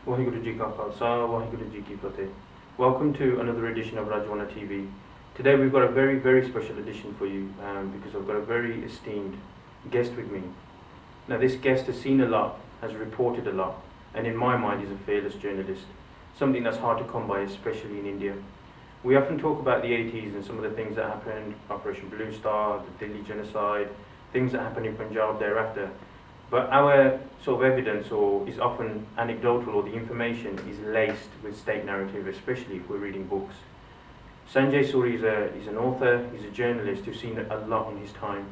Waheguru Ji Ka Khalsa, Waheguru Ji Ki Fateh. Welcome to another edition of Rajwana TV. Today we've got a very, very special edition for you because I've got a very esteemed guest with me. Now this guest has seen a lot, has reported a lot, and in my mind is a fearless journalist, something that's hard to come by, especially in India. We often talk about the 80s and some of the things that happened, Operation Blue Star, the Delhi genocide, things that happened in Punjab thereafter. But our sort of evidence is often anecdotal, or the information is laced with state narrative, especially if we're reading books. Sanjay Suri is an author, he's a journalist who's seen a lot in his time.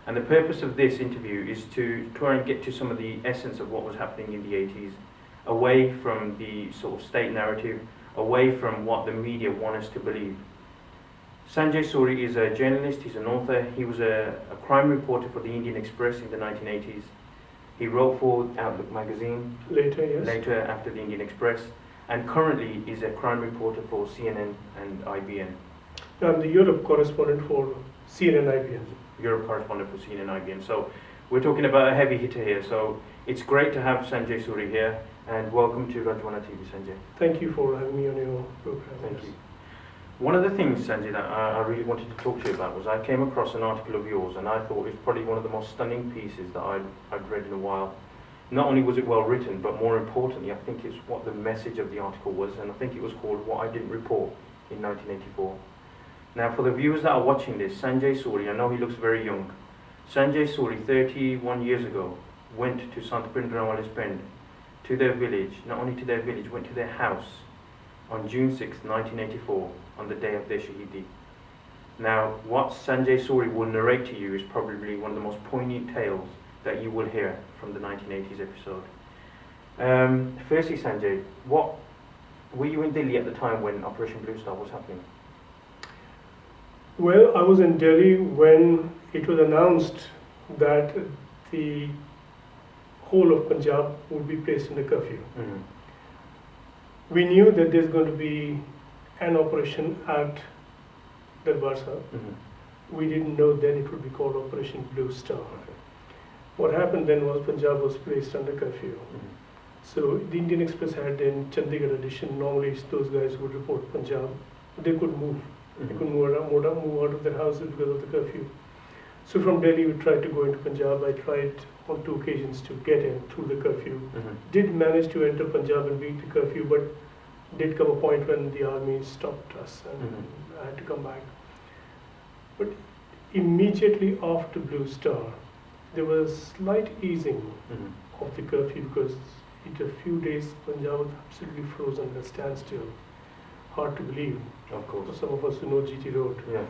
And the purpose of this interview is to try and get to some of the essence of what was happening in the 80s, away from the sort of state narrative, away from what the media want us to believe. Sanjay Suri is a journalist, he's an author, he was a crime reporter for the Indian Express in the 1980s. He wrote for Outlook magazine later after the Indian Express, and currently is a crime reporter for CNN and IBN. I'm the Europe correspondent for CNN IBN. Europe correspondent for CNN IBN. So we're talking about a heavy hitter here. So it's great to have Sanjay Suri here, and welcome to Rajwana TV, Sanjay. Thank you for having me on your program. Thank you. One of the things, Sanjay, that I really wanted to talk to you about was I came across an article of yours, and I thought it was probably one of the most stunning pieces that I'd read in a while. Not only was it well written, but more importantly, I think it's what the message of the article was, and I think it was called What I Didn't Report in 1984. Now, for the viewers that are watching this, Sanjay Suri, I know he looks very young. Sanjay Suri, 31 years ago, went to Sant Bhindranwale's Pend, to their village, not only to their village, went to their house on June 6, 1984, on the day of their Shahidi. Now, what Sanjay Suri will narrate to you is probably one of the most poignant tales that you will hear from the 1980s episode. Firstly, Sanjay, were you in Delhi at the time when Operation Blue Star was happening? Well, I was in Delhi when it was announced that the whole of Punjab would be placed in a curfew. Mm-hmm. We knew that there's going to be an operation at Darbar Sahib. Mm-hmm. We didn't know then it would be called Operation Blue Star. Okay. What happened then was Punjab was placed under curfew. Mm-hmm. So the Indian Express had in Chandigarh edition, normally those guys would report Punjab. They could move. Mm-hmm. They could move out of their houses because of the curfew. So from Delhi we tried to go into Punjab. I tried on 2 occasions to get in through the curfew. Mm-hmm. Did manage to enter Punjab and beat the curfew, but did come a point when the army stopped us and Mm-hmm. I had to come back. But immediately after Blue Star, there was slight easing Mm-hmm. of the curfew because in a few days Punjab was absolutely frozen at a standstill. Hard to believe Of for course. some of us who know GT Road. Yeah.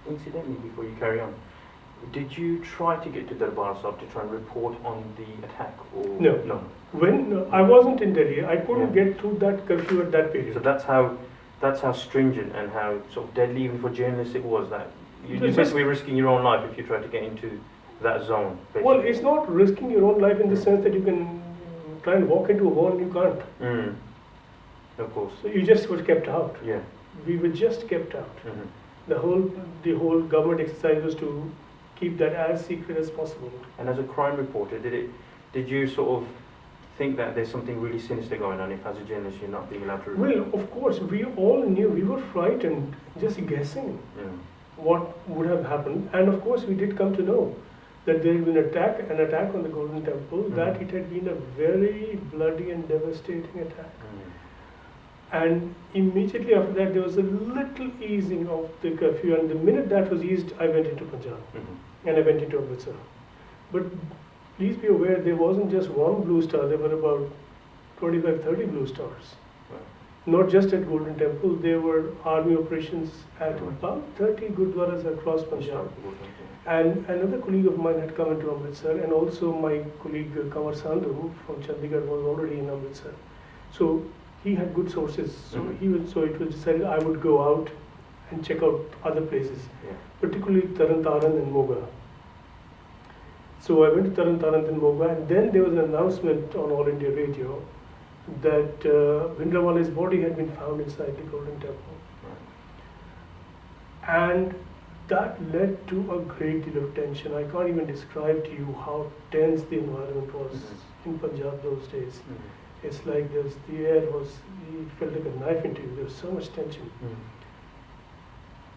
Incidentally, before you carry on, did you try to get to Darbar Sahib to try and report on the attack? Or No. When I wasn't in Delhi, I couldn't Yeah. get through that curfew at that period. So that's how stringent and how sort of deadly even for journalists it was, that you're Just- basically risking your own life if you try to get into that zone. Basically. Well, it's not risking your own life in the sense that you can try and walk into a wall and you can't. Mm. Of course. So you just were kept out. Yeah. We were just kept out. Mm-hmm. The whole government exercise was to keep that as secret as possible. And as a crime reporter, did you sort of think that there's something really sinister going on if as a journalist you're not being allowed to report? Well, of course, we all knew, we were frightened, just guessing Yeah. what would have happened. And of course, we did come to know that there had been an attack on the Golden Temple, that it had been a very bloody and devastating attack. Mm. And immediately after that, there was a little easing of the curfew, and the minute that was eased, I went into Punjab Mm-hmm. and I went into Amritsar. But please be aware, there wasn't just one Blue Star, there were about 25-30 Blue Stars. Right. Not just at Golden Temple, there were army operations at Right. about 30 Gurdwaras across Punjab. Okay. And another colleague of mine had come into Amritsar, and also my colleague Kanwar Sandhu from Chandigarh was already in Amritsar. So he had good sources. So Mhm. so it was decided I would go out and check out other places, Yeah. particularly Taran Taran and Moga. So I went to Taran Taran and Moga, and then there was an announcement on All India Radio that Bhindranwale's body had been found inside the Golden Temple. Right. And that led to a great deal of tension. I can't even describe to you how tense the environment was Mhm. in Punjab those days. Mhm. It's like the air was, it felt like a knife into you. There was so much tension.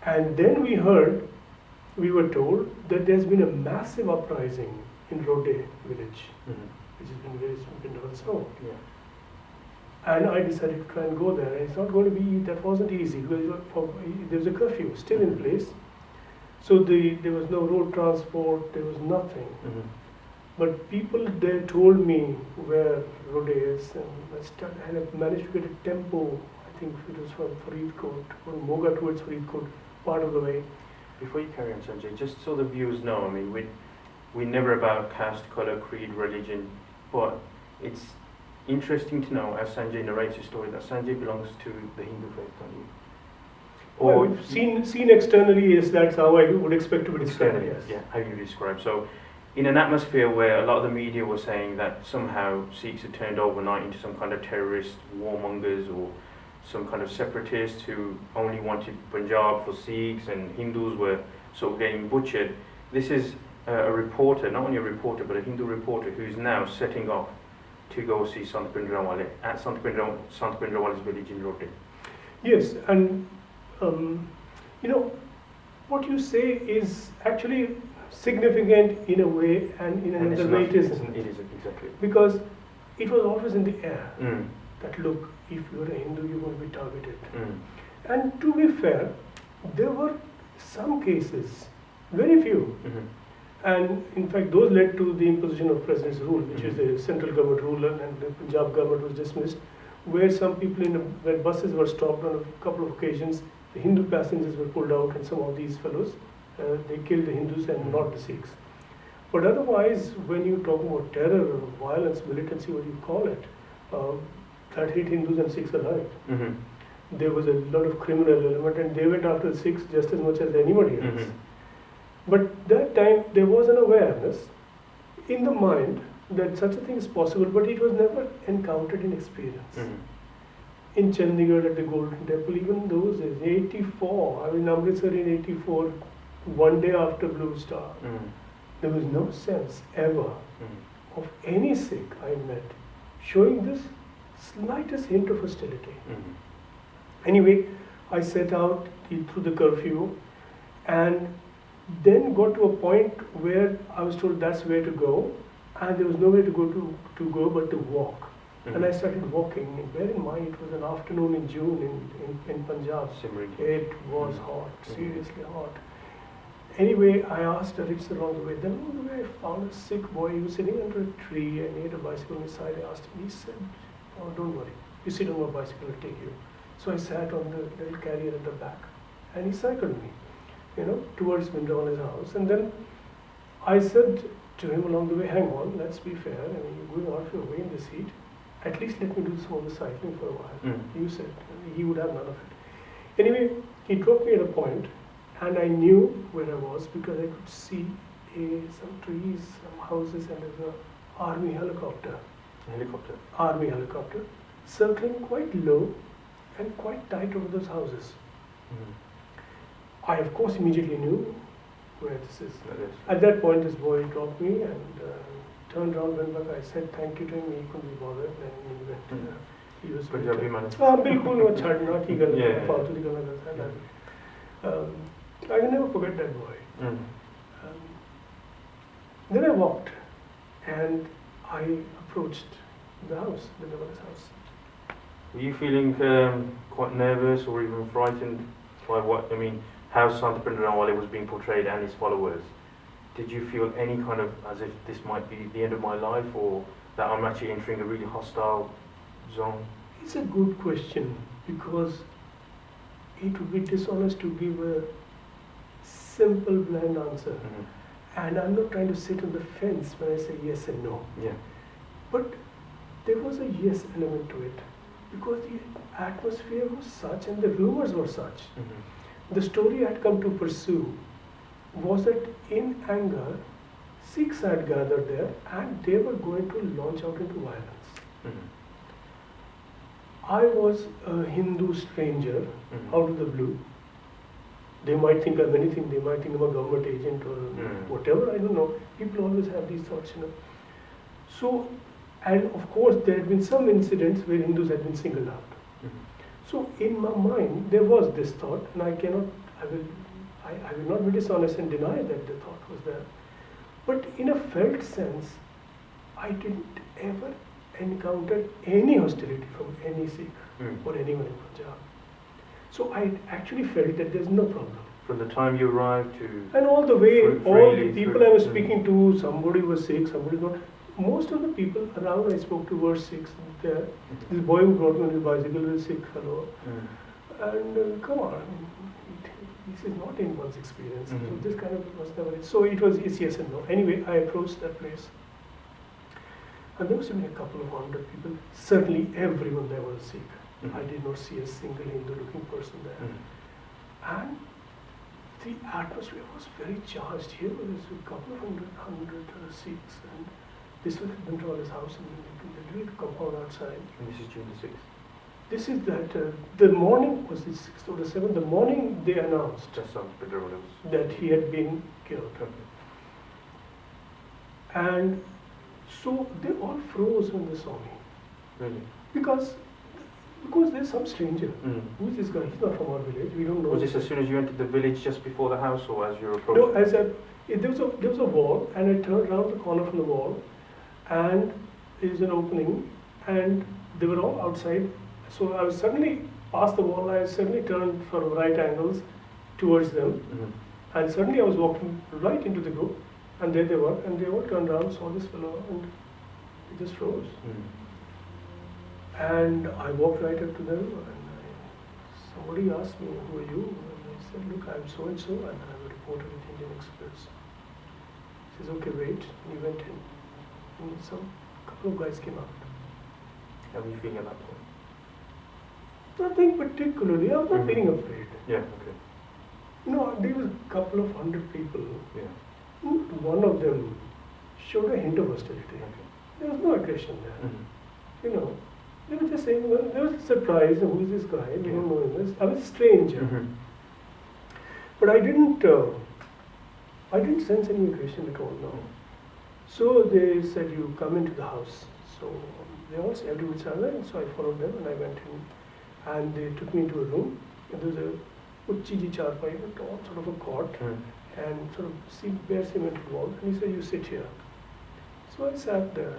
And then we were told that there's been a massive uprising in Rode village, which has been very Vindhyaval South. Yeah. And I decided to try and go there. And it's not going to be, that wasn't easy because there was a curfew still in place. So there was no road transport, there was nothing. But people there told me where Rode is, and I managed to get a tempo. I think it was from Faridkot, from Moga towards Faridkot, part of the way. Before you carry on, Sanjay, just so the viewers know, I mean, we never about caste, colour, creed, religion, but it's interesting to know, as Sanjay narrates his story, that Sanjay belongs to the Hindu faith, don't you? Or Well, seen externally, yes, that's how I would expect to be described. externally, Yes. yeah, how you describe. So, in an atmosphere where a lot of the media were saying that somehow Sikhs had turned overnight into some kind of terrorist warmongers or some kind of separatists who only wanted Punjab for Sikhs and Hindus were sort of getting butchered, this is a reporter, not only a reporter, but a Hindu reporter who's now setting off to go see Sant Bhindranwale at Sant Bhindranwale's village in Rode. Yes, and you know, what you say is actually significant in a way, and in And it's another way not- it isn't. It isn't, exactly. Because it was always in the air Mm. that, look, if you're a Hindu, you're going to be targeted. Mm. And to be fair, there were some cases, very few, Mhm. and in fact those led to the imposition of President's rule, which is Mhm. the central government rule, and the Punjab government was dismissed, where some people where buses were stopped on a couple of occasions, the Hindu passengers were pulled out, and some of these fellows, they killed the Hindus and not the Sikhs. But otherwise, when you talk about terror or violence, militancy, what you call it, that hit Hindus and Sikhs alike. Mhm. There was a lot of criminal element, and they went after the Sikhs just as much as anybody else. Mhm. But that time there was an awareness in the mind that such a thing is possible, but it was never encountered in experience. Mhm. In Chandigarh at the Golden Temple, even those days, 84, I mean Amritsar in 84, one day after Blue Star, Mhm. there was no sense ever Mhm. of any Sikh I met showing this slightest hint of hostility. Mhm. Anyway, I set out through the curfew and then got to a point where I was told that's where to go, and there was nowhere to go but to walk. Mhm. And I started walking, and bear in mind it was an afternoon in June in Punjab. Simmering. It was Mhm. hot, Mhm. seriously hot. Anyway, I asked directions along the way. Then along the way I found a Sikh boy. He was sitting under a tree and he had a bicycle on his side. I asked him, he said, "Oh, don't worry, you sit on my bicycle, I'll take you." So I sat on the little carrier at the back and he cycled me, towards Vindhyaval's house. And then I said to him along the way, hang on, let's be fair. I mean, you're going out of your way in this heat. At least let me do some of the cycling for a while. Mm. You said he would have none of it. Anyway, he dropped me at a point, and I knew where I was because I could see some trees, some houses, and there's an army helicopter circling quite low and quite tight over those houses. Mhm. I, of course, immediately knew where this is. That is. At that point, this boy dropped me and turned around, went back. I said thank you to him. He couldn't be bothered, and he went. He was. Punjabi man. बिल्कुल वो छाड़ना ठीक है Yeah, yeah. फालतू की गल्लां करता है I can never forget that boy. Mm. Then I walked and I approached the house, the Vindhyaval's house. Were you feeling quite nervous or even frightened by how Sant Bhindranwale was being portrayed and his followers? Did you feel any kind of as if this might be the end of my life, or that I'm actually entering a really hostile zone? It's a good question because it would be dishonest to give a simple, bland answer. Mhm. And I'm not trying to sit on the fence when I say yes and no. Yeah. But there was a yes element to it because the atmosphere was such and the rumors were such. Mhm. The story I had come to pursue was that in anger, Sikhs had gathered there and they were going to launch out into violence. Mhm. I was a Hindu stranger Mhm. out of the blue. They might think I'm anything, they might think I'm a government agent or Mm. whatever, I don't know. People always have these thoughts, So And of course, there had been some incidents where Hindus had been singled out. Mhm. So in my mind, there was this thought, and I will not be dishonest and deny that the thought was there. But in a felt sense, I didn't ever encounter any hostility from any Sikh Mm. or anyone in Punjab. So I actually felt that there's no problem. From the time you arrived to And all the way, Free- all the freely people through- I was speaking to, somebody was Sikh, somebody not. Most of the people around I spoke to were Sikhs. This boy who brought me on his bicycle was a Sikh fellow. Mm. And come on, I mean, this is not anyone's experience. So Mhm. this kind of was never. So it was it's yes and no. Anyway, I approached that place, and there must have been a couple of 100 people. Certainly, everyone there was Sikh. Mhm. I did not see a single Hindu-looking person there, Mm. and the atmosphere was very charged. Here was a couple of hundred Sikhs, and this was at Bintrawala's house in the little compound outside. And this is June the 6th. This is that the morning was the 6th or the 7th. The morning they announced Just on Bintrawala was. that he had been killed, Okay. and so they all froze when they saw me Really? because there's some stranger. Mm. Who's this guy? He's not from our village. We don't know. Was this as soon as you entered the village, just before the house, or as you were approaching? No, as I, there was a wall, and I turned around the corner from the wall, and there's an opening, and they were all outside. So I was suddenly past the wall. I suddenly turned sort of right angles towards them, Mhm. and suddenly I was walking right into the group, and there they were, and they all turned around, saw this fellow, and they just froze. Mm. And I walked right up to them, and somebody asked me, "Who are you?" And I said, "Look, I'm so and so, and I'm a reporter with Indian Express." He says, "Okay, wait." And he went in, and some couple of guys came out. How were you feeling at that point? Nothing particularly. I was not Mhm. feeling afraid. Yeah, okay. There was a couple of 100 people. Yeah, Not one of them showed a hint of hostility. okay. There was no aggression there. Mhm. You know, they were just saying, well, there was a surprise. Who is this guy? We don't know him. I was a stranger. Mhm. But I didn't sense any aggression at all, no. So they said, "You come into the house." So they all said, "Everybody said," and so I followed them, and I went in, and they took me into a room, and there was a Uchiji charpai, a tall sort of a cot, Mm. and sort of bare cemented wall, and he said, "You sit here." So I sat there.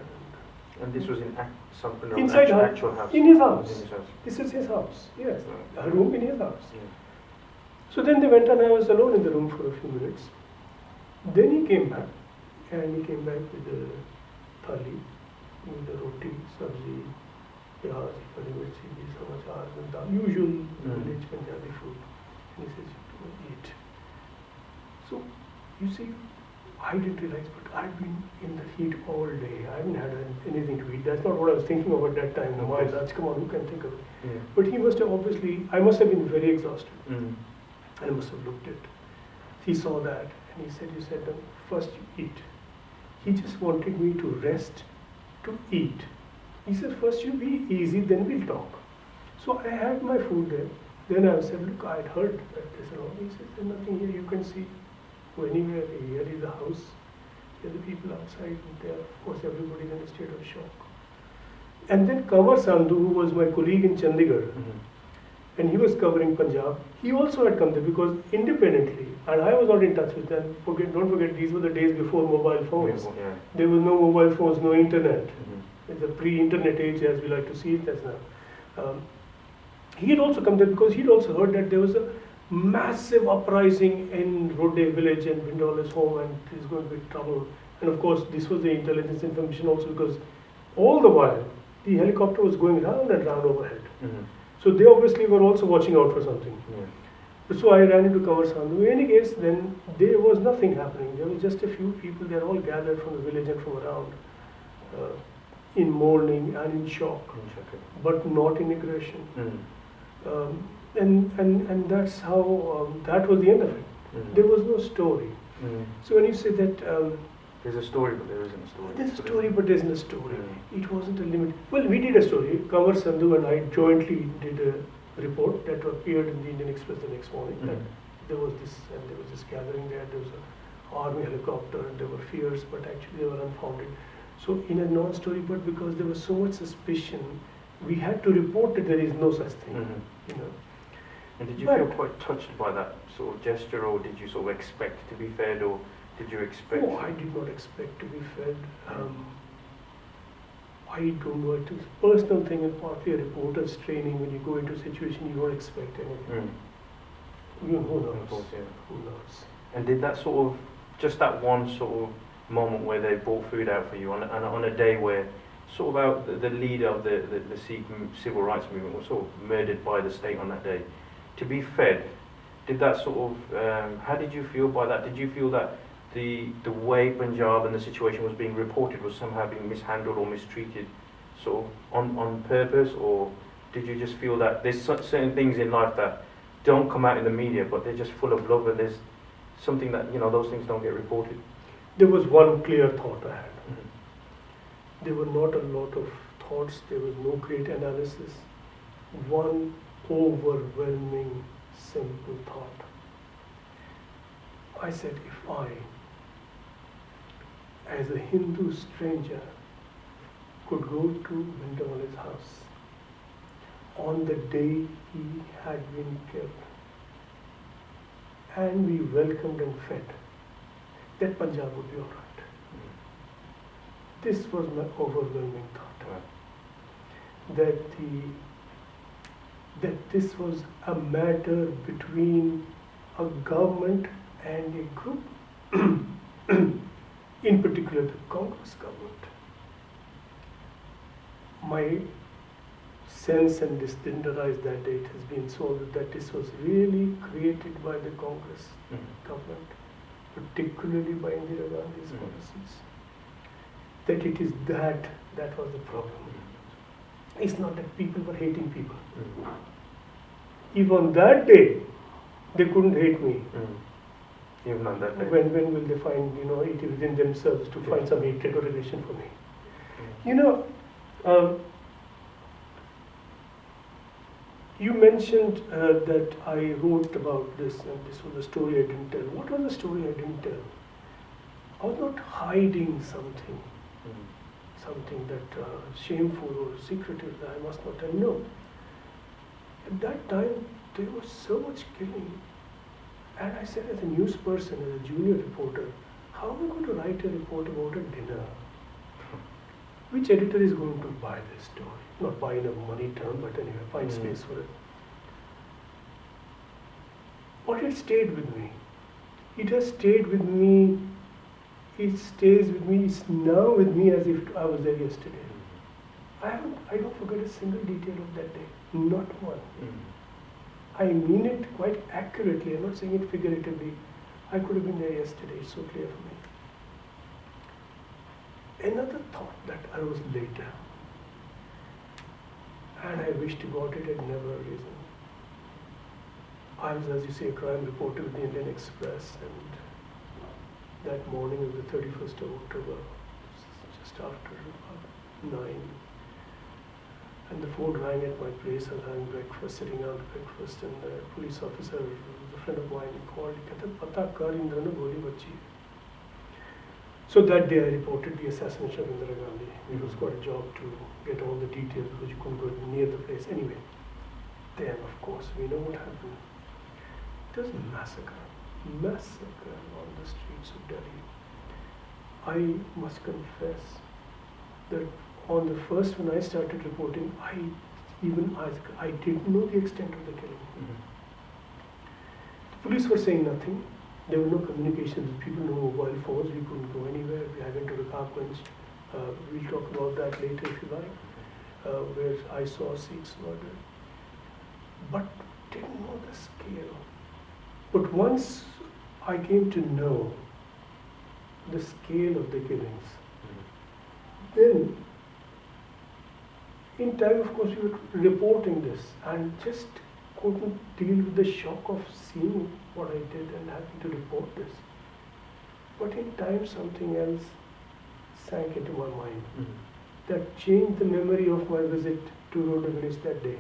And this was in Inside actual, house. actual house? In his house. In his house. This is his house, yes, Right. a room in his house. Yeah. So then they went, and I was alone in the room for a few minutes. Then he came back, and he came back with the thali, with the roti, sabzi, pyaz, kadi mirchi, samachar, and the usual village Punjabi food. And he says, "You do eat." So, you see, I didn't realize, but I'd been in the heat all day. I haven't had anything to eat. That's not what I was thinking of at that time. Of Why? course. That's, come on, who can think of it? Yeah. But he must have obviously, I must have been very exhausted. Mm. I must have looked at. He saw that, and he said, "You said, no, first you eat." He just wanted me to rest, to eat. He said, "First you be easy, then we'll talk." So I had my food there. Then I said, "Look, I'd heard that this and all." He said, "There's nothing here you can see. Go anywhere. Here is the house. Here are the people outside. And there, of course, everybody's in a state of shock." And then Kanwar Sandhu, who was my colleague in Chandigarh, Mhm. and he was covering Punjab, he also had come there because independently, and I was not in touch with them. Don't forget, these were the days before mobile phones. Yeah. There was no mobile phones, no internet. Mhm. It's a pre-internet age, as we like to see it as now. He had also come there because he'd also heard that there was a massive uprising in Rodde village and Bindola's home, and there's going to be trouble. And of course, this was the intelligence information also, because all the while the helicopter was going round and round overhead. Mhm. So they obviously were also watching out for something. Yeah. So I ran into Kanwar Sandhu. In any case, then there was nothing happening. There was just a few people. They're all gathered from the village and from around, in mourning and in shock, Okay. but not in aggression. Mm. And that's how that was the end of it. Mm. There was no story. Mm. So when you say that There's a story, but there isn't a story. there's a story, but there's no story. Mm. It wasn't a limit. Well, we did a story. Kanwar Sandhu and I jointly did a report that appeared in the Indian Express the next morning. That there was this, and there was this gathering there. There was an army helicopter, and there were fears, but actually they were unfounded. So in a non-story, but because there was so much suspicion, we had to report that there is no such thing. Mm-hmm. You know. And did you But- feel quite touched by that sort of gesture, or did you sort of expect to be fed, or did you expect? No, I did not expect to be fed. I don't know. It is a personal thing and partly a reporter's training. When you go into a situation, you don't expect anything. Mm. You know, who knows? Of course, yeah. Who knows? And did that sort of, just that one sort of moment where they brought food out for you on a day where sort of the leader of the Sikh civil rights movement was sort of murdered by the state on that day, to be fed, did that sort of, how did you feel by that? Did you feel that the way Punjab and the situation was being reported was somehow being mishandled or mistreated sort of on purpose, or did you just feel that there's certain things in life that don't come out in the media, but they're just full of love, and there's something that, you know, those things don't get reported? There was one clear thought I had. There were not a lot of thoughts. There was no great analysis. One overwhelming, simple thought. I said, if I, as a Hindu stranger, could go to Vindawale's house on the day he had been killed, and we welcomed and fed, that Punjab would be all right. This was my overwhelming thought. Right. That this was a matter between a government and a group, in particular the Congress government. My sense, and this didn't arise that day, it has been solved, that this was really created by the Congress government, particularly by Indira Gandhi's policies. That it is that was the problem. It's not that people were hating people. If on that day they couldn't hate me, Even on that day. when will they find, it within themselves to find some hatred or relation for me? You mentioned that I wrote about this, and this was a story I didn't tell. What was the story I didn't tell? I was not hiding something that shameful or secretive that I must not tell. No. At that time, there was so much killing. And I said, as a news person, as a junior reporter, how am I going to write a report about a dinner? Which editor is going to buy this story? Not buy in a money term, but anyway, find space for it. But it stayed with me. It has stayed with me. It stays with me. It's now with me as if I was there yesterday. I don't forget a single detail of that day. Not one. I mean it quite accurately. I'm not saying it figuratively. I could have been there yesterday. It's so clear for me. Another thought that arose later, and I wish to God it had never arisen. I was, as you say, a crime reporter with the Indian Express, and that morning of the 31st of October, just after about 9, and the phone rang at my place. I was having breakfast, sitting out breakfast, and the police officer, a friend of mine, called. He said, "Pata kar Indra ne goli bachi hai." So that day I reported the assassination of Indira Gandhi. It was quite a job to get all the details because you couldn't go near the place. Anyway, then of course we know what happened. It was a massacre on the streets of Delhi. I must confess that on the first, when I started reporting, I didn't know the extent of the killing. The police were saying nothing. There were no communications with people, no mobile phones. We couldn't go anywhere. We went to Rakabganj. We'll talk about that later if you like, where I saw Sikhs murdered. But didn't know the scale. But once I came to know the scale of the killings, then in time, of course, we were reporting this and just couldn't deal with the shock of seeing what I did and having to report this. But in time, something else sank into my mind that changed the memory of my visit to Rhoda Village that day.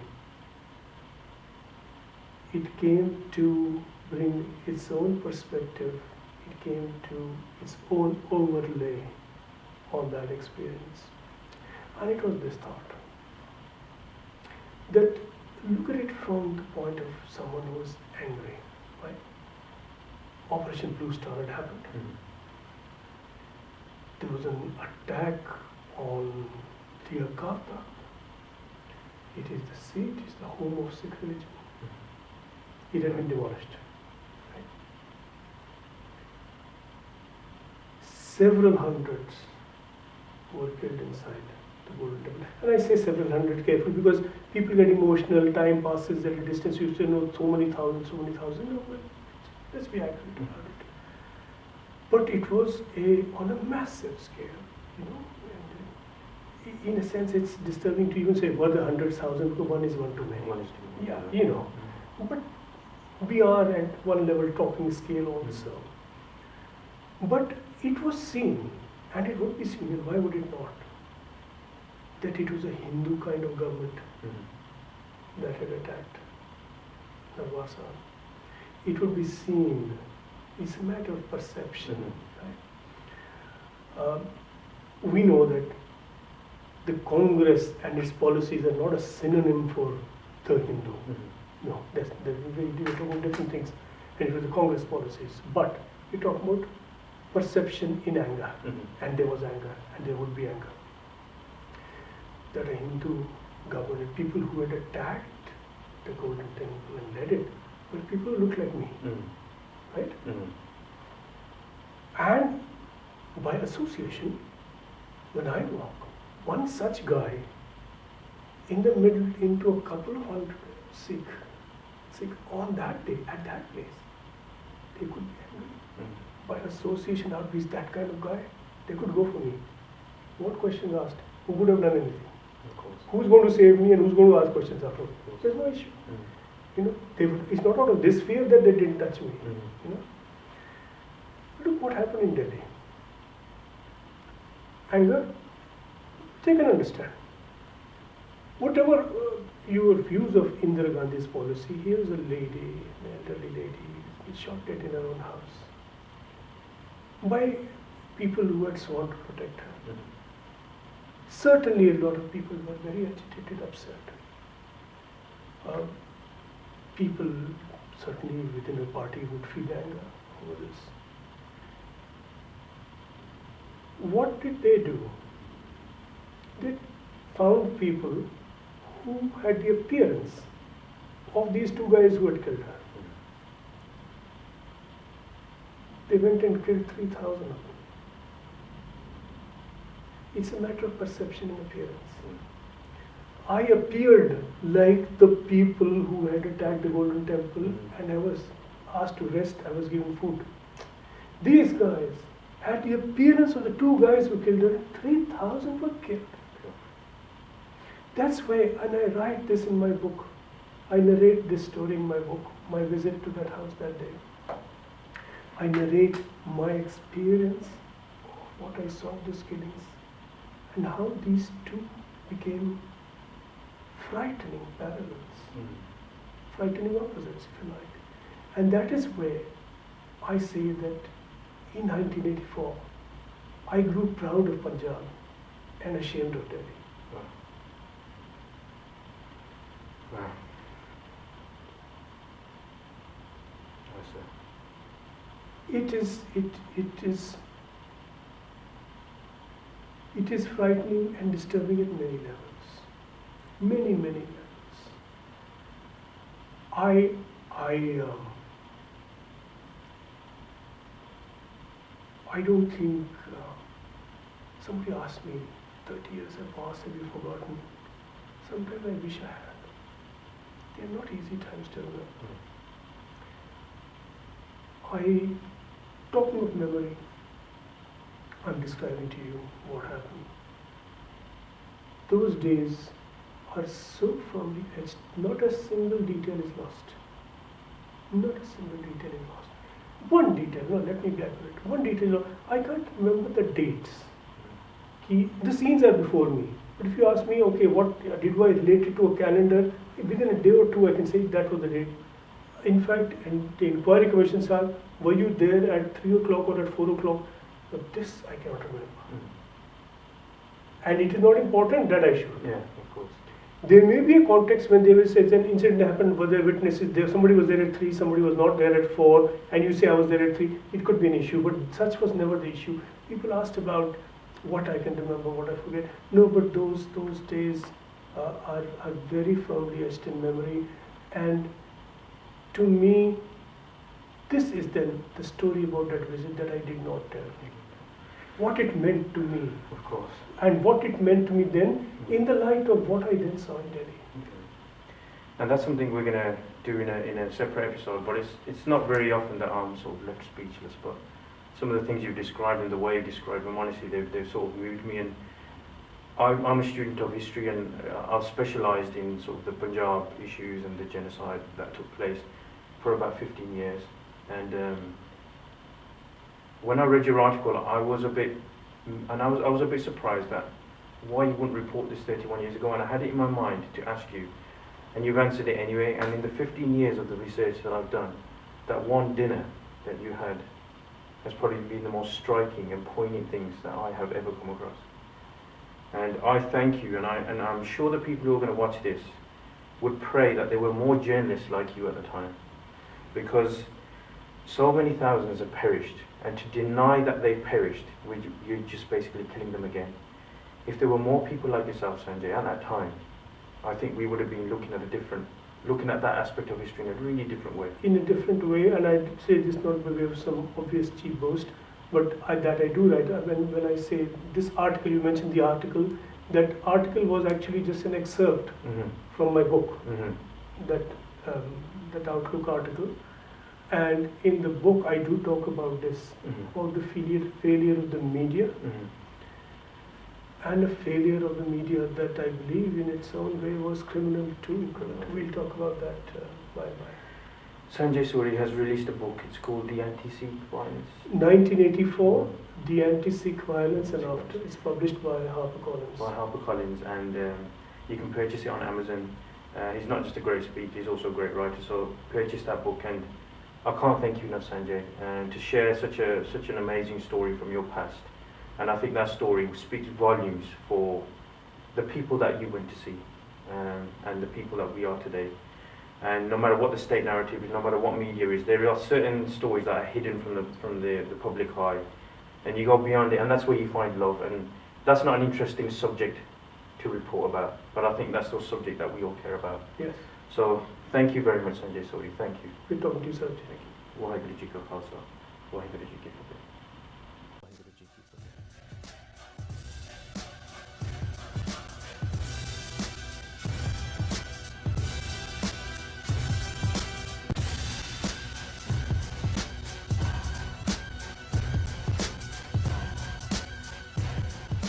It came to bring its own perspective. It came to its own overlay on that experience. And it was this thought that look at it from the point of someone who was angry, right? Operation Blue Star had happened. There was an attack on Jakarta. It is the seat, it's the home of Sikh religion. It had been demolished. Right? Several hundreds were killed inside the Golden Temple. And I say several hundred carefully because people get emotional, time passes at a distance, you say, no, so many thousands. No, well, let's be accurate about it. But it was on a massive scale, you know. And in a sense, it's disturbing to even say, were there hundreds, thousands, because one is one too many. One is too many. Yeah, you know. But we are at one level talking scale also. But it was seen, and it would be seen, and why would it not? That it was a Hindu kind of government that had attacked Navasa. It would be seen. It's a matter of perception. Right? We know that the Congress and its policies are not a synonym for the Hindu. No, we're talking about different things. And it was the Congress policies. But we talk about perception in anger. And there was anger, and there would be anger. That a Hindu government, people who had attacked the Golden Temple and led it, were people who looked like me. Right? And by association, when I walk, one such guy in the middle into a couple of hundred Sikh on that day, at that place, they could be angry. By association, I'd be that kind of guy, they could go for me. What questions asked? Who would have done anything? Of course. Who's going to save me and who's going to ask questions afterwards? There's no issue. You know, it's not out of this fear that they didn't touch me. You know, look what happened in Delhi. Anger, they can understand. Whatever your views of Indira Gandhi's policy, here's a lady, an elderly lady, shot dead in her own house by people who had sworn to protect her. Certainly, a lot of people were very agitated, upset. People, certainly within a party, would feel anger over this. What did they do? They found people who had the appearance of these two guys who had killed her. They went and killed 3,000 of them. It's a matter of perception and appearance. I appeared like the people who had attacked the Golden Temple, and I was asked to rest, I was given food. These guys had the appearance of the two guys who killed her, 3,000 were killed. That's why, and I write this in my book, I narrate this story in my book, my visit to that house that day. I narrate my experience of what I saw of these killings and how these two became frightening parallels, frightening opposites, if you like. And that is where I say that in 1984, I grew proud of Punjab and ashamed of Delhi. Wow. It is frightening and disturbing at many levels. Many levels. I don't think somebody asked me 30 years have passed, have you forgotten? Sometimes I wish I had. They are not easy times to remember. Talking of memory, I'm describing to you what happened. Those days are so firmly etched, not a single detail is lost. Not a single detail is lost. One detail, no, let me be accurate. One detail, I can't remember the dates. The scenes are before me. But if you ask me, okay, what did I relate it to a calendar? Within a day or two, I can say that was the date. In fact, and the inquiry commissions are, were you there at 3 o'clock or at 4 o'clock? But this I cannot remember. and it is not important that I should. Yeah, of course. There may be a context when they will say an incident happened, were there witnesses there, somebody was there at 3, somebody was not there at 4, and you say I was there at 3, it could be an issue, but such was never the issue. People asked about what I can remember, what I forget. No, but those days are very firmly etched in memory, and to me, this is then the story about that visit that I did not tell. What it meant to me, Of course. and what it meant to me then in the light of what I then saw in Delhi. And that's something we're going to do in a separate episode, but it's not very often that I'm sort of left speechless, but some of the things you've described and the way you've described them, honestly, they've sort of moved me. And I'm a student of history, and I've specialised in sort of the Punjab issues and the genocide that took place for about 15 years. And when I read your article, I was a bit surprised that why you wouldn't report this 31 years ago, and I had it in my mind to ask you, and you've answered it anyway. And in the 15 years of the research that I've done, that one dinner that you had has probably been the most striking and poignant things that I have ever come across. And I thank you, and I'm sure the people who are going to watch this would pray that there were more journalists like you at the time, because so many thousands have perished, and to deny that they perished, you're just basically killing them again. If there were more people like yourself, Sanjay, at that time, I think we would have been looking at that aspect of history in a really different way. In a different way, and I say this not by way of some obvious cheap boast, but I do right. When I say this article, you mentioned the article. That article was actually just an excerpt from my book, that Outlook article. And in the book, I do talk about this, about the failure of the media, and a failure of the media that I believe in its own way was criminal too. We'll talk about that by and by. Sanjay Suri has released a book. It's called The Anti-Sikh Violence. 1984, The Anti-Sikh Violence and After. It's published by HarperCollins. By HarperCollins, and you can purchase it on Amazon. He's not just a great speaker, he's also a great writer, so purchase that book. And I can't thank you enough, Sanjay, to share such an amazing story from your past. And I think that story speaks volumes for the people that you went to see, and the people that we are today. And no matter what the state narrative is, no matter what media is, there are certain stories that are hidden from the public eye, and you go beyond it, and that's where you find love. And that's not an interesting subject to report about, but I think that's the subject that we all care about. Yes. So thank you very much, Sanjay Suri. Thank you. We're talking to you, sir. Thank you. Waheguru Ji Ka Khalsa, Waheguru Ji Ki Fateh.